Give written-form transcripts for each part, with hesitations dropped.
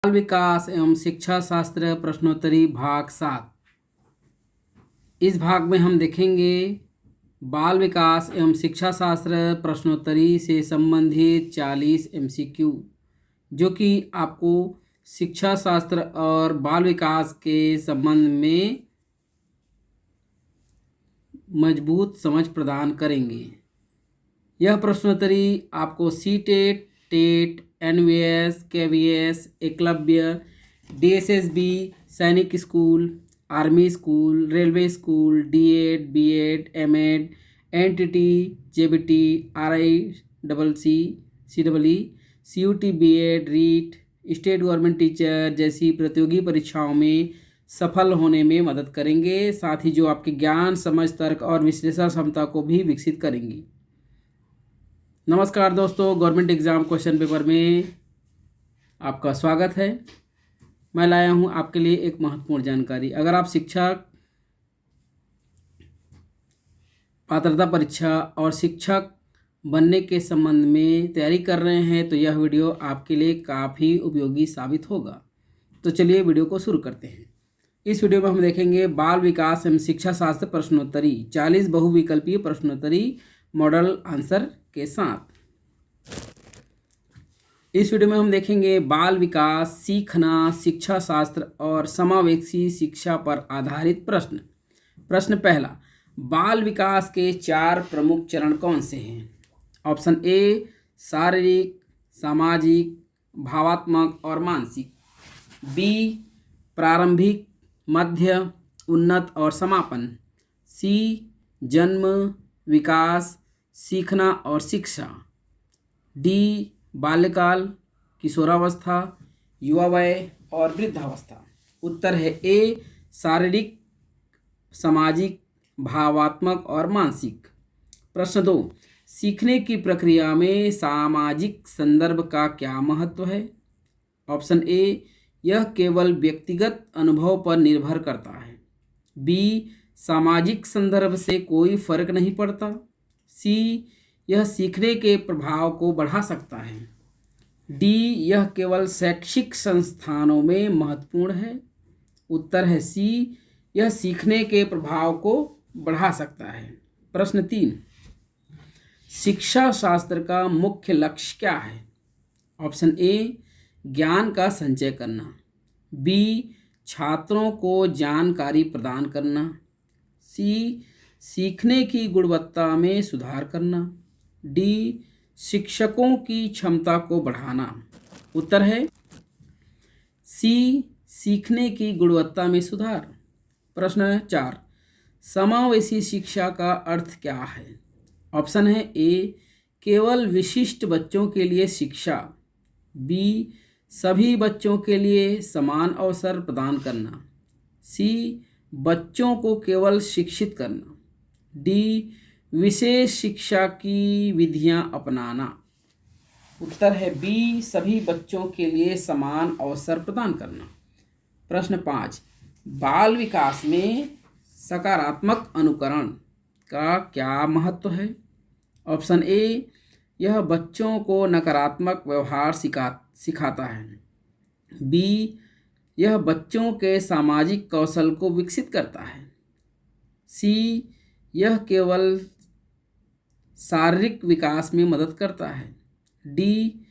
बाल विकास एवं शिक्षा शास्त्र प्रश्नोत्तरी भाग 7। इस भाग में हम देखेंगे बाल विकास एवं शिक्षा शास्त्र प्रश्नोत्तरी से संबंधित 40 MCQ, जो कि आपको शिक्षा शास्त्र और बाल विकास के संबंध में मजबूत समझ प्रदान करेंगे। यह प्रश्नोत्तरी आपको CTET, TET, NVS, KVS, Eklavya, DSSB, Sainik school, army school, railway school, D.Ed, B.Ed, M.Ed, NTT, JBT, RICC, CEE, CUT, B.Ed, REIT, state government teacher जैसी प्रतियोगी परीक्षाओं में सफल होने में मदद करेंगे। साथ ही जो आपके ज्ञान, समझ, तर्क और विश्लेषण क्षमता को भी विकसित करेंगी। नमस्कार दोस्तों, गवर्नमेंट एग्ज़ाम क्वेश्चन पेपर में आपका स्वागत है। मैं लाया हूं आपके लिए एक महत्वपूर्ण जानकारी। अगर आप शिक्षक पात्रता परीक्षा और शिक्षक बनने के संबंध में तैयारी कर रहे हैं तो यह वीडियो आपके लिए काफ़ी उपयोगी साबित होगा। तो चलिए वीडियो को शुरू करते हैं। इस वीडियो में हम देखेंगे बाल विकास एवं शिक्षा शास्त्र प्रश्नोत्तरी 40 बहुविकल्पीय प्रश्नोत्तरी मॉडल आंसर के साथ। इस वीडियो में हम देखेंगे बाल विकास, सीखना, शिक्षा शास्त्र और समावेशी शिक्षा पर आधारित प्रश्न। प्रश्न पहला, बाल विकास के 4 प्रमुख चरण कौन से हैं? ऑप्शन ए शारीरिक, सामाजिक, भावात्मक और मानसिक, बी प्रारंभिक, मध्य, उन्नत और समापन, सी जन्म, विकास, सीखना और शिक्षा, डी बाल्यकाल, किशोरावस्था, युवा वय और वृद्धावस्था। उत्तर है ए शारीरिक, सामाजिक, भावात्मक और मानसिक। प्रश्न 2, सीखने की प्रक्रिया में सामाजिक संदर्भ का क्या महत्व है? ऑप्शन ए यह केवल व्यक्तिगत अनुभव पर निर्भर करता है, बी सामाजिक संदर्भ से कोई फर्क नहीं पड़ता, सी यह सीखने के प्रभाव को बढ़ा सकता है, डी यह केवल शैक्षिक संस्थानों में महत्वपूर्ण है। उत्तर है सी यह सीखने के प्रभाव को बढ़ा सकता है। प्रश्न 3, शिक्षा शास्त्र का मुख्य लक्ष्य क्या है? ऑप्शन ए ज्ञान का संचय करना, बी छात्रों को जानकारी प्रदान करना, सी सीखने की गुणवत्ता में सुधार करना, डी शिक्षकों की क्षमता को बढ़ाना। उत्तर है सी सीखने की गुणवत्ता में सुधार। प्रश्न 4, समावेशी शिक्षा का अर्थ क्या है? ऑप्शन है ए केवल विशिष्ट बच्चों के लिए शिक्षा, बी सभी बच्चों के लिए समान अवसर प्रदान करना, सी बच्चों को केवल शिक्षित करना, डी विशेष शिक्षा की विधियां अपनाना। उत्तर है बी सभी बच्चों के लिए समान अवसर प्रदान करना। प्रश्न 5, बाल विकास में सकारात्मक अनुकरण का क्या महत्व है? ऑप्शन ए यह बच्चों को नकारात्मक व्यवहार सिखाता है, बी यह बच्चों के सामाजिक कौशल को विकसित करता है, सी यह केवल शारीरिक विकास में मदद करता है, डी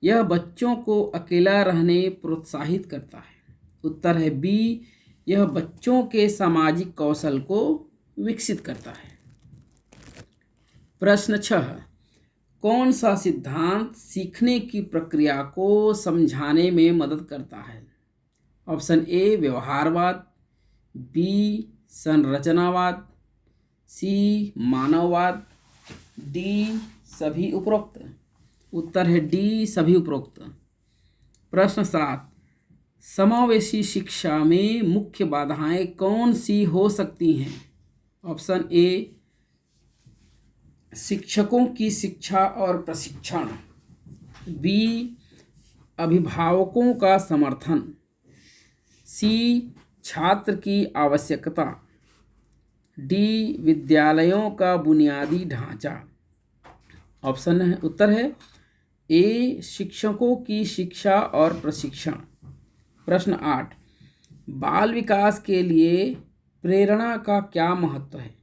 यह बच्चों को अकेला रहने प्रोत्साहित करता है। उत्तर है बी यह बच्चों के सामाजिक कौशल को विकसित करता है। प्रश्न 6, कौन सा सिद्धांत सीखने की प्रक्रिया को समझाने में मदद करता है? ऑप्शन ए व्यवहारवाद, बी संरचनावाद, सी मानववाद, डी सभी उपरोक्त। उत्तर है डी सभी उपरोक्त। प्रश्न 7, समावेशी शिक्षा में मुख्य बाधाएं कौन सी हो सकती हैं? ऑप्शन ए शिक्षकों की शिक्षा और प्रशिक्षण, बी अभिभावकों का समर्थन, सी छात्र की आवश्यकता, डी विद्यालयों का बुनियादी ढांचा। उत्तर है ए शिक्षकों की शिक्षा और प्रशिक्षण, प्रश्न 8, बाल विकास के लिए प्रेरणा का क्या महत्व है?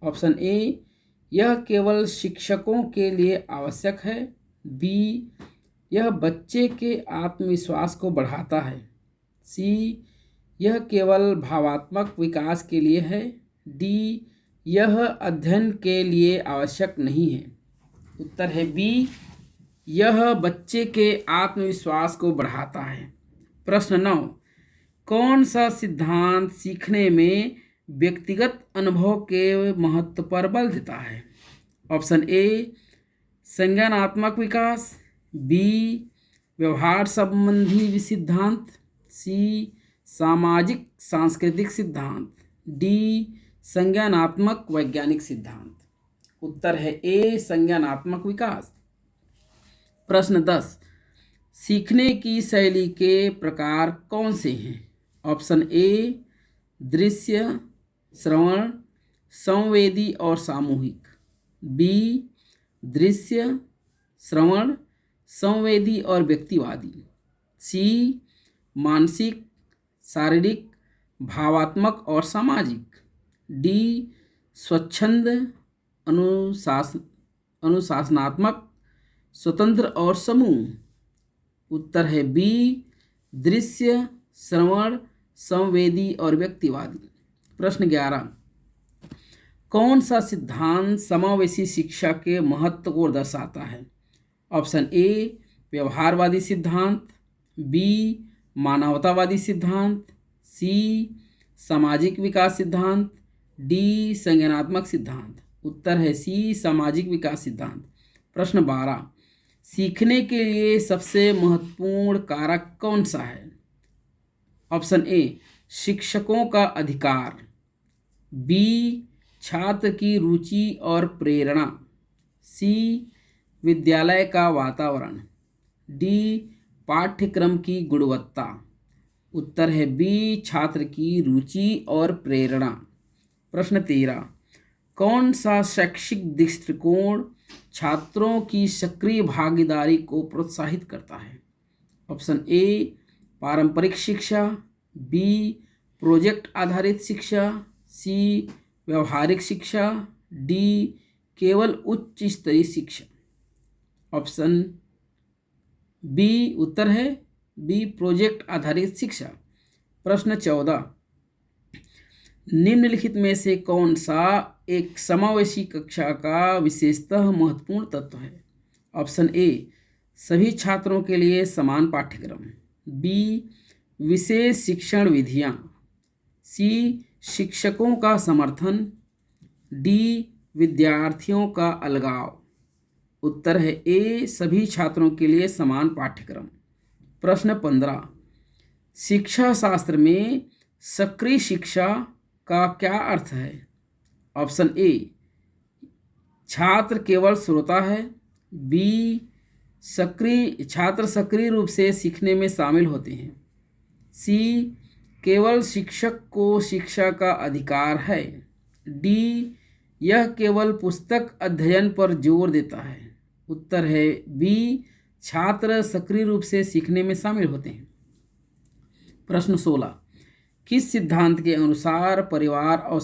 ऑप्शन ए, यह केवल शिक्षकों के लिए आवश्यक है। बी, यह बच्चे के आत्मविश्वास को बढ़ाता है। सी, यह केवल भावात्मक विकास के लिए है। डी, यह अध्ययन के लिए आवश्यक नहीं है। उत्तर है बी, यह बच्चे के आत्मविश्वास को बढ़ाता है। प्रश्न 9, कौन सा सिद्धांत सीखने में व्यक्तिगत अनुभव के महत्व पर बल देता है? ऑप्शन ए, संज्ञानात्मक विकास। बी, व्यवहार संबंधी सिद्धांत। सी, सामाजिक सांस्कृतिक सिद्धांत। डी, संज्ञानात्मक वैज्ञानिक सिद्धांत। उत्तर है ए, संज्ञानात्मक विकास। प्रश्न 10, सीखने की शैली के प्रकार कौन से हैं? ऑप्शन ए, दृश्य, श्रवण, संवेदी और सामूहिक। बी, दृश्य, श्रवण, संवेदी और व्यक्तिवादी। सी, मानसिक, शारीरिक, भावात्मक और सामाजिक। डी, स्वच्छंद, अनुशासनात्मक, स्वतंत्र और समूह। उत्तर है बी, दृश्य, श्रवण, संवेदी और व्यक्तिवादी। प्रश्न 11, कौन सा सिद्धांत समावेशी शिक्षा के महत्व को दर्शाता है? ऑप्शन ए, व्यवहारवादी सिद्धांत। बी, मानवतावादी सिद्धांत। सी, सामाजिक विकास सिद्धांत। डी, संज्ञानात्मक सिद्धांत। उत्तर है सी, सामाजिक विकास सिद्धांत। प्रश्न 12, सीखने के लिए सबसे महत्वपूर्ण कारक कौन सा है? ऑप्शन ए, शिक्षकों का अधिकार। बी, छात्र की रुचि और प्रेरणा। सी, विद्यालय का वातावरण। डी, पाठ्यक्रम की गुणवत्ता। उत्तर है बी, छात्र की रुचि और प्रेरणा। प्रश्न 13, कौन सा शैक्षिक दृष्टिकोण छात्रों की सक्रिय भागीदारी को प्रोत्साहित करता है? ऑप्शन ए, पारंपरिक शिक्षा। बी, प्रोजेक्ट आधारित शिक्षा। सी, व्यवहारिक शिक्षा। डी, केवल उच्च स्तरीय शिक्षा। ऑप्शन बी उत्तर है बी, प्रोजेक्ट आधारित शिक्षा। प्रश्न 14, निम्नलिखित में से कौन सा एक समावेशी कक्षा का विशेषतः महत्वपूर्ण तत्व है? ऑप्शन ए, सभी छात्रों के लिए समान पाठ्यक्रम। बी, विशेष शिक्षण विधियाँ। सी, शिक्षकों का समर्थन। डी, विद्यार्थियों का अलगाव। उत्तर है ए, सभी छात्रों के लिए समान पाठ्यक्रम। प्रश्न 15, शिक्षा शास्त्र में सक्रिय शिक्षा का क्या अर्थ है? ऑप्शन ए, छात्र केवल श्रोता है। बी, छात्र सक्रिय रूप से सीखने में शामिल होते हैं। सी, केवल शिक्षक को शिक्षा का अधिकार है। डी, यह केवल पुस्तक अध्ययन पर जोर देता है। उत्तर है बी, छात्र सक्रिय रूप से सीखने में शामिल होते हैं। प्रश्न 16, किस सिद्धांत के अनुसार परिवार और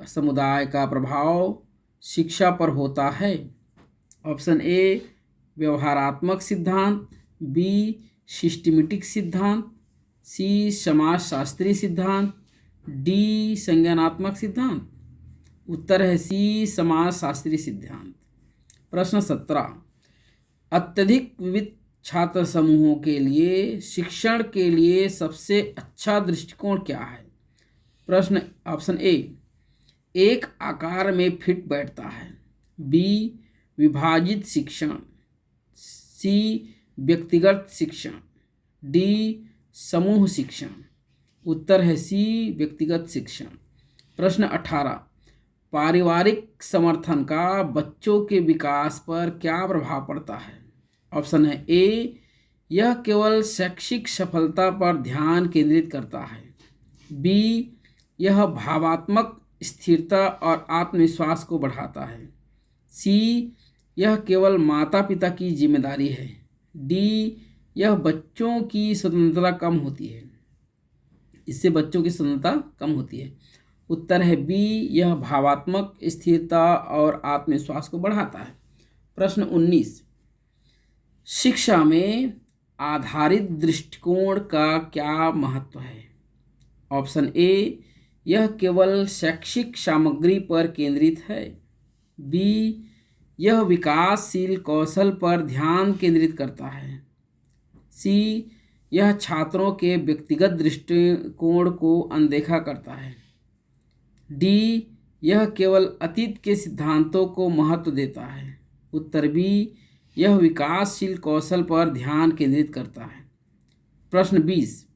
समुदाय का प्रभाव शिक्षा पर होता है? ऑप्शन ए, व्यवहारात्मक सिद्धांत। बी, सिस्टमैटिक सिद्धांत। सी, समाजशास्त्रीय सिद्धांत। डी, संज्ञानात्मक सिद्धांत। उत्तर है सी, समाजशास्त्रीय सिद्धांत। प्रश्न 17, अत्यधिक विविध छात्र समूहों के लिए शिक्षण के लिए सबसे अच्छा दृष्टिकोण क्या है? प्रश्न ऑप्शन ए, एक आकार में फिट बैठता है। बी, विभाजित शिक्षण। सी, व्यक्तिगत शिक्षण। डी, समूह शिक्षण। उत्तर है सी, व्यक्तिगत शिक्षण। प्रश्न 18, पारिवारिक समर्थन का बच्चों के विकास पर क्या प्रभाव पड़ता है? ऑप्शन है ए, यह केवल शैक्षिक सफलता पर ध्यान केंद्रित करता है। बी, यह भावात्मक स्थिरता और आत्मविश्वास को बढ़ाता है। सी, यह केवल माता पिता की जिम्मेदारी है। डी, यह बच्चों की स्वतंत्रता कम होती है। इससे बच्चों की स्वतंत्रता कम होती है। उत्तर है बी, यह भावात्मक स्थिरता और आत्मविश्वास को बढ़ाता है। प्रश्न 19, शिक्षा में आधारित दृष्टिकोण का क्या महत्व है? ऑप्शन ए, यह केवल शैक्षिक सामग्री पर केंद्रित है। बी, यह विकासशील कौशल पर ध्यान केंद्रित करता है। सी, यह छात्रों के व्यक्तिगत दृष्टिकोण को अनदेखा करता है। डी, यह केवल अतीत के सिद्धांतों को महत्व देता है। उत्तर बी, यह विकासशील कौशल पर ध्यान केंद्रित करता है। प्रश्न 20,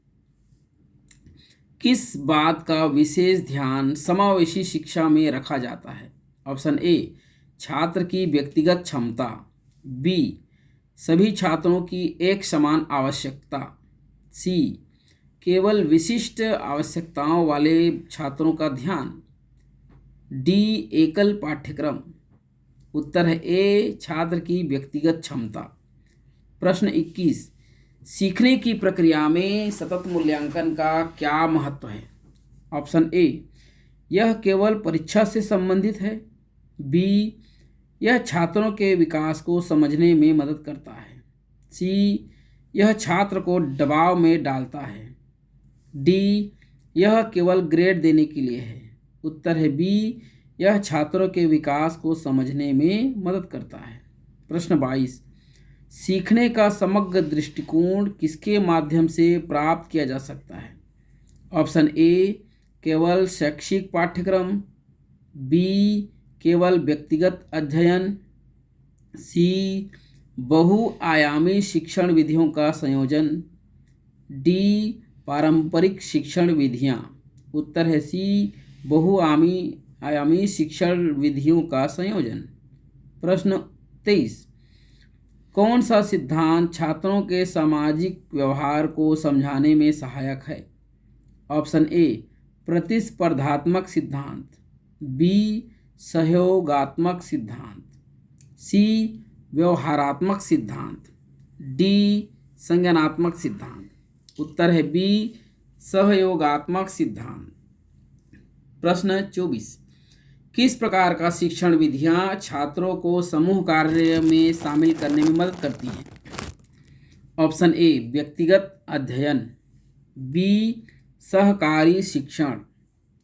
किस बात का विशेष ध्यान समावेशी शिक्षा में रखा जाता है? ऑप्शन ए, छात्र की व्यक्तिगत क्षमता। बी, सभी छात्रों की एक समान आवश्यकता। सी, केवल विशिष्ट आवश्यकताओं वाले छात्रों का ध्यान। डी, एकल पाठ्यक्रम। उत्तर है ए, छात्र की व्यक्तिगत क्षमता। प्रश्न 21, सीखने की प्रक्रिया में सतत मूल्यांकन का क्या महत्व है? ऑप्शन ए, यह केवल परीक्षा से संबंधित है। बी, यह छात्रों के विकास को समझने में मदद करता है। सी, यह छात्र को दबाव में डालता है। डी, यह केवल ग्रेड देने के लिए है। उत्तर है बी, यह छात्रों के विकास को समझने में मदद करता है। प्रश्न 22, सीखने का समग्र दृष्टिकोण किसके माध्यम से प्राप्त किया जा सकता है? ऑप्शन ए, केवल शैक्षिक पाठ्यक्रम। बी, केवल व्यक्तिगत अध्ययन। सी, बहुआयामी शिक्षण विधियों का संयोजन। डी, पारंपरिक शिक्षण विधियाँ। उत्तर है सी, बहुआयामी शिक्षण विधियों का संयोजन। प्रश्न 23, कौन सा सिद्धांत छात्रों के सामाजिक व्यवहार को समझाने में सहायक है? ऑप्शन ए, प्रतिस्पर्धात्मक सिद्धांत। बी, सहयोगात्मक सिद्धांत। सी, व्यवहारात्मक सिद्धांत। डी, संज्ञानात्मक सिद्धांत। उत्तर है बी, सहयोगात्मक सिद्धांत। प्रश्न 24, किस प्रकार का शिक्षण विधियां छात्रों को समूह कार्य में शामिल करने में मदद करती हैं? ऑप्शन ए, व्यक्तिगत अध्ययन। बी, सहकारी शिक्षण।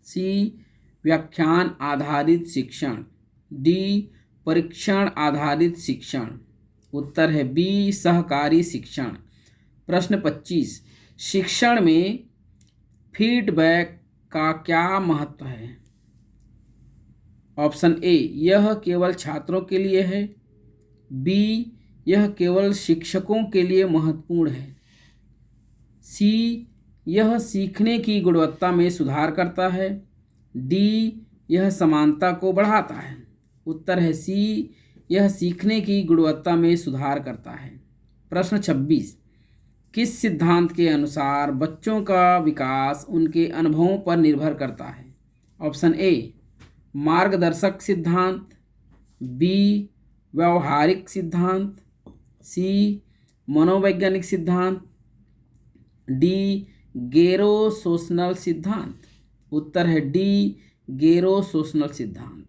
सी, व्याख्यान आधारित शिक्षण। डी, परीक्षण आधारित शिक्षण। उत्तर है बी, सहकारी शिक्षण। प्रश्न 25, शिक्षण में फीडबैक का क्या महत्व है? ऑप्शन ए, यह केवल छात्रों के लिए है। बी, यह केवल शिक्षकों के लिए महत्वपूर्ण है। सी, यह सीखने की गुणवत्ता में सुधार करता है। डी, यह समानता को बढ़ाता है। उत्तर है सी, यह सीखने की गुणवत्ता में सुधार करता है। प्रश्न 26, किस सिद्धांत के अनुसार बच्चों का विकास उनके अनुभवों पर निर्भर करता है? ऑप्शन ए, मार्गदर्शक सिद्धांत। बी, व्यवहारिक सिद्धांत। सी, मनोवैज्ञानिक सिद्धांत। डी, गेरो सोशनल सिद्धांत। उत्तर है डी, गेरो सोशनल सिद्धांत।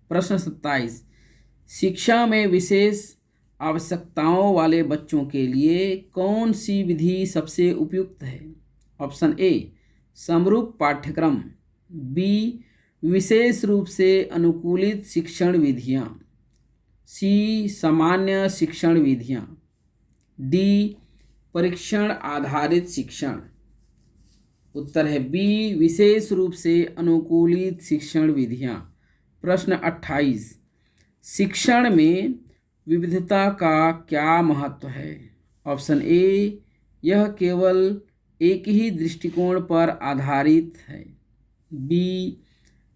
प्रश्न 27, शिक्षा में विशेष आवश्यकताओं वाले बच्चों के लिए कौन सी विधि सबसे उपयुक्त है? ऑप्शन ए, समरूप पाठ्यक्रम। बी, विशेष रूप से अनुकूलित शिक्षण विधियाँ। सी, सामान्य शिक्षण विधियाँ। डी, परीक्षण आधारित शिक्षण। उत्तर है बी, विशेष रूप से अनुकूलित शिक्षण विधियाँ। प्रश्न 28, शिक्षण में विविधता का क्या महत्व है? ऑप्शन ए, यह केवल एक ही दृष्टिकोण पर आधारित है। बी,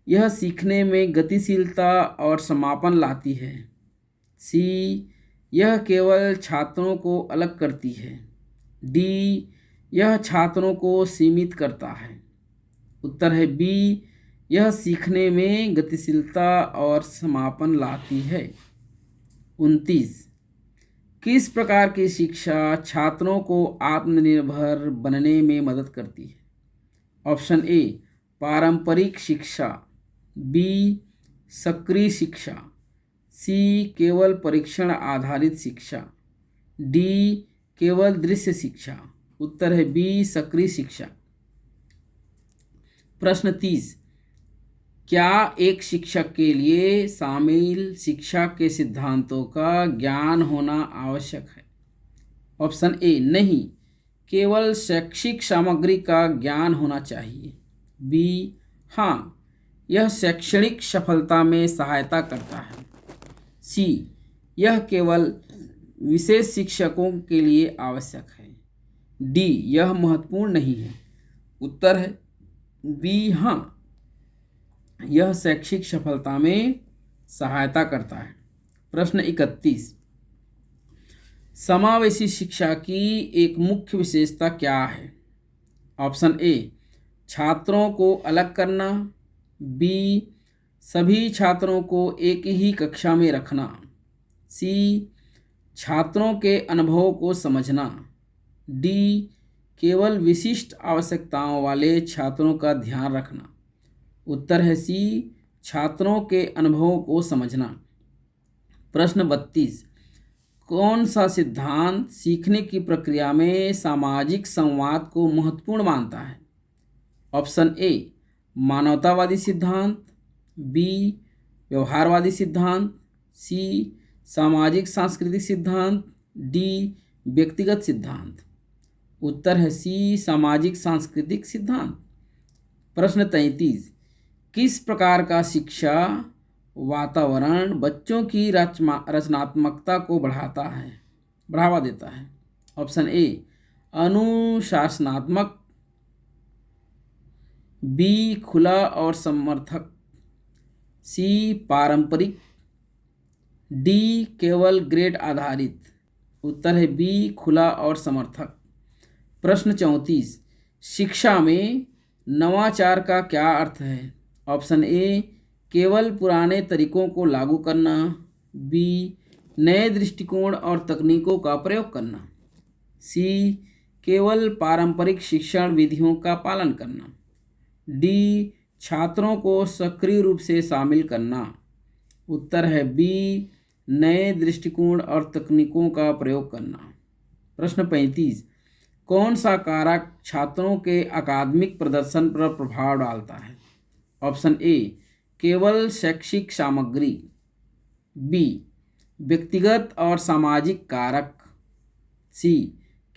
यह सीखने में गतिशीलता और समापन लाती है। सी, यह केवल छात्रों को अलग करती है। डी, यह छात्रों को सीमित करता है। उत्तर है बी, यह सीखने में गतिशीलता और समापन लाती है। 29, किस प्रकार की शिक्षा छात्रों को आत्मनिर्भर बनने में मदद करती है? ऑप्शन ए पारंपरिक शिक्षा, बी सक्रिय शिक्षा, सी केवल परीक्षण आधारित शिक्षा, डी केवल दृश्य शिक्षा। उत्तर है बी सक्रिय शिक्षा। प्रश्न 30, क्या एक शिक्षक के लिए शामिल शिक्षा के सिद्धांतों का ज्ञान होना आवश्यक है? ऑप्शन ए नहीं, केवल शैक्षिक सामग्री का ज्ञान होना चाहिए। बी हाँ, यह शैक्षणिक सफलता में सहायता करता है। सी यह केवल विशेष शिक्षकों के लिए आवश्यक है। डी यह महत्वपूर्ण नहीं है। उत्तर है बी हाँ, यह शैक्षिक सफलता में सहायता करता है। प्रश्न 31, समावेशी शिक्षा की एक मुख्य विशेषता क्या है? ऑप्शन ए छात्रों को अलग करना, बी सभी छात्रों को एक ही कक्षा में रखना, सी छात्रों के अनुभवों को समझना, डी केवल विशिष्ट आवश्यकताओं वाले छात्रों का ध्यान रखना। उत्तर है सी छात्रों के अनुभवों को समझना। प्रश्न 32, कौन सा सिद्धांत सीखने की प्रक्रिया में सामाजिक संवाद को महत्वपूर्ण मानता है? ऑप्शन ए मानवतावादी सिद्धांत, बी व्यवहारवादी सिद्धांत, सी सामाजिक सांस्कृतिक सिद्धांत, डी व्यक्तिगत सिद्धांत। उत्तर है सी सामाजिक सांस्कृतिक सिद्धांत। प्रश्न 33, किस प्रकार का शिक्षा वातावरण बच्चों की रचनात्मकता को बढ़ावा देता है? ऑप्शन ए अनुशासनात्मक, बी खुला और समर्थक, सी पारंपरिक, डी केवल ग्रेड आधारित। उत्तर है बी खुला और समर्थक। प्रश्न 34, शिक्षा में नवाचार का क्या अर्थ है? ऑप्शन ए केवल पुराने तरीकों को लागू करना, बी नए दृष्टिकोण और तकनीकों का प्रयोग करना, सी केवल पारंपरिक शिक्षण विधियों का पालन करना, डी छात्रों को सक्रिय रूप से शामिल करना। उत्तर है बी नए दृष्टिकोण और तकनीकों का प्रयोग करना। प्रश्न 35, कौन सा कारक छात्रों के अकादमिक प्रदर्शन पर प्रभाव डालता है? ऑप्शन ए केवल शैक्षिक सामग्री, बी व्यक्तिगत और सामाजिक कारक, सी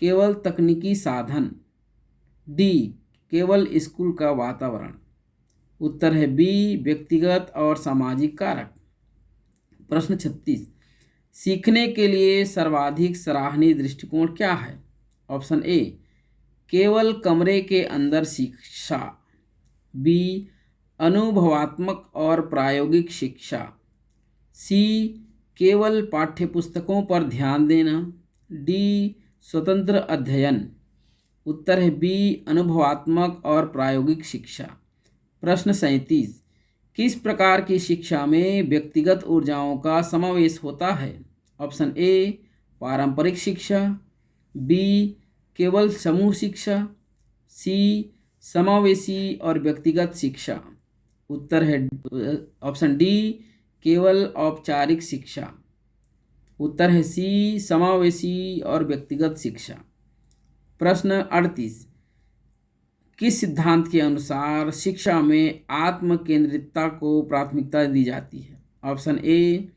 केवल तकनीकी साधन, डी केवल स्कूल का वातावरण। उत्तर है बी व्यक्तिगत और सामाजिक कारक। प्रश्न 36, सीखने के लिए सर्वाधिक सराहनीय दृष्टिकोण क्या है? ऑप्शन ए केवल कमरे के अंदर शिक्षा, बी अनुभवात्मक और प्रायोगिक शिक्षा, सी केवल पाठ्यपुस्तकों पर ध्यान देना, डी स्वतंत्र अध्ययन। उत्तर है बी अनुभवात्मक और प्रायोगिक शिक्षा। प्रश्न 37, किस प्रकार की शिक्षा में व्यक्तिगत ऊर्जाओं का समावेश होता है? ऑप्शन ए पारंपरिक शिक्षा, बी केवल समूह शिक्षा, सी समावेशी और व्यक्तिगत शिक्षा। उत्तर है ऑप्शन डी केवल औपचारिक शिक्षा। उत्तर है सी समावेशी और व्यक्तिगत शिक्षा। प्रश्न 38, किस सिद्धांत के अनुसार शिक्षा में आत्म केंद्रितता को प्राथमिकता दी जाती है? ऑप्शन ए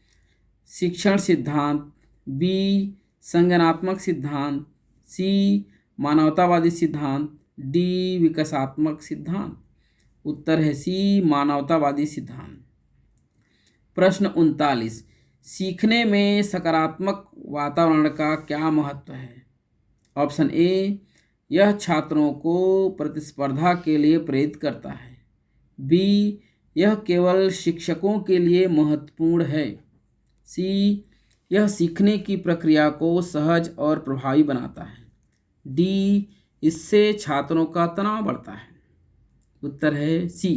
शिक्षण सिद्धांत, बी संज्ञानात्मक सिद्धांत, सी मानवतावादी सिद्धांत, डी विकासात्मक सिद्धांत। उत्तर है सी मानवतावादी सिद्धांत। प्रश्न 39, सीखने में सकारात्मक वातावरण का क्या महत्व है? ऑप्शन ए यह छात्रों को प्रतिस्पर्धा के लिए प्रेरित करता है, बी यह केवल शिक्षकों के लिए महत्वपूर्ण है, सी यह सीखने की प्रक्रिया को सहज और प्रभावी बनाता है, डी इससे छात्रों का तनाव बढ़ता है। उत्तर है सी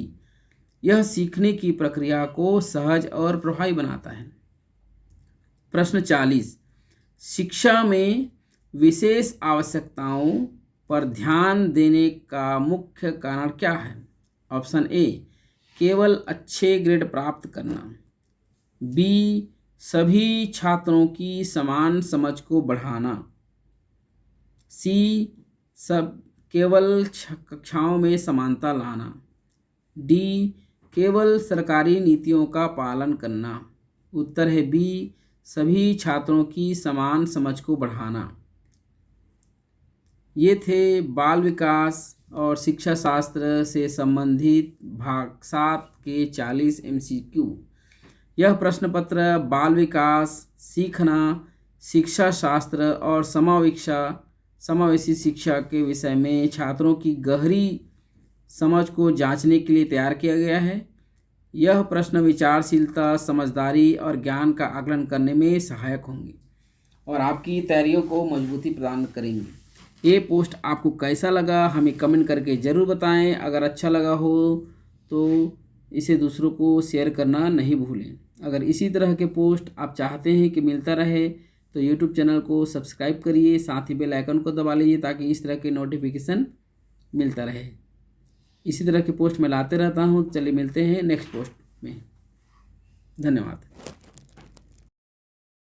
यह सीखने की प्रक्रिया को सहज और प्रभावी बनाता है। प्रश्न 40, शिक्षा में विशेष आवश्यकताओं पर ध्यान देने का मुख्य कारण क्या है? ऑप्शन ए, केवल अच्छे ग्रेड प्राप्त करना। बी, सभी छात्रों की समान समझ को बढ़ाना। सी, सब केवल कक्षाओं में समानता लाना। डी, केवल सरकारी नीतियों का पालन करना। उत्तर है बी, सभी छात्रों की समान समझ को बढ़ाना। ये थे बाल विकास और शिक्षा शास्त्र से संबंधित भाग 7 के 40 MCQ। यह प्रश्न पत्र बाल विकास, सीखना, शिक्षा शास्त्र और समावेशी शिक्षा के विषय में छात्रों की गहरी समझ को जांचने के लिए तैयार किया गया है। यह प्रश्न विचारशीलता, समझदारी और ज्ञान का आकलन करने में सहायक होंगे और आपकी तैयारियों को मजबूती प्रदान करेंगे। ये पोस्ट आपको कैसा लगा हमें कमेंट करके ज़रूर बताएं। अगर अच्छा लगा हो तो इसे दूसरों को शेयर करना नहीं भूलें। अगर इसी तरह के पोस्ट आप चाहते हैं कि मिलता रहे तो यूट्यूब चैनल को सब्सक्राइब करिए, साथ ही बेल आइकन को दबा लीजिए ताकि इस तरह के नोटिफिकेशन मिलता रहे। इसी तरह के पोस्ट मैं लाते रहता हूँ। चलिए मिलते हैं नेक्स्ट पोस्ट में। धन्यवाद।